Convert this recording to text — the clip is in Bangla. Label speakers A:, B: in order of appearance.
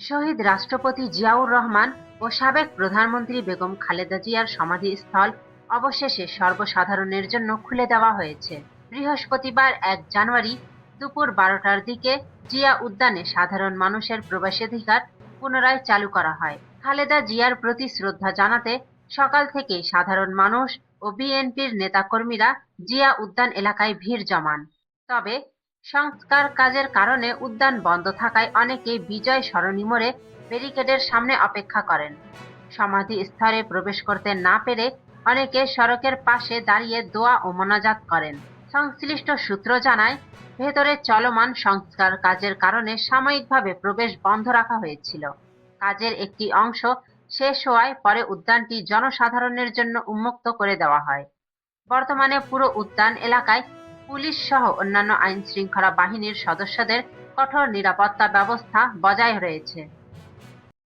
A: শহীদ রাষ্ট্রপতি জিয়াউর রহমান ও সাবেক প্রধানমন্ত্রী বেগম খালেদা জিয়ার সমাধিস্থল অবশেষে সর্বসাধারণের জন্য খুলে দেওয়া হয়েছে। বৃহস্পতিবার ১ জানুয়ারি দুপুর ১২টার দিকে জিয়া উদ্যানে সাধারণ মানুষের প্রবেশাধিকার পুনরায় চালু করা হয়। খালেদা জিয়ার প্রতি শ্রদ্ধা জানাতে সকাল থেকেই সাধারণ মানুষ ও বিএনপির নেতাকর্মীরা জিয়া উদ্যান এলাকায় ভিড় জমান। তবে সংস্কার কাজের কারণে উদ্যান বন্ধ থাকায় অনেকে বিজয় সরণি মোড়ে ব্যারিকেডের সামনে অপেক্ষা করেন। সমাধিস্থলে প্রবেশ করতে না পেরে অনেকে সড়কের পাশে দাঁড়িয়ে দোয়া ও মোনাজাত করেন। সংশ্লিষ্ট সূত্র জানায়, ভেতরে চলমান সংস্কার কাজের কারণে সাময়িকভাবে প্রবেশ বন্ধ রাখা হয়েছিল। কাজের একটি অংশ শেষ হওয়ায় পরে উদ্যানটি জনসাধারণের জন্য উন্মুক্ত করে দেওয়া হয়। বর্তমানে পুরো উদ্যান এলাকায় পুলিশ সহ অন্যান্য আইনশৃঙ্খলা বাহিনীর সদস্যদের কঠোর নিরাপত্তা ব্যবস্থা বজায় রয়েছে।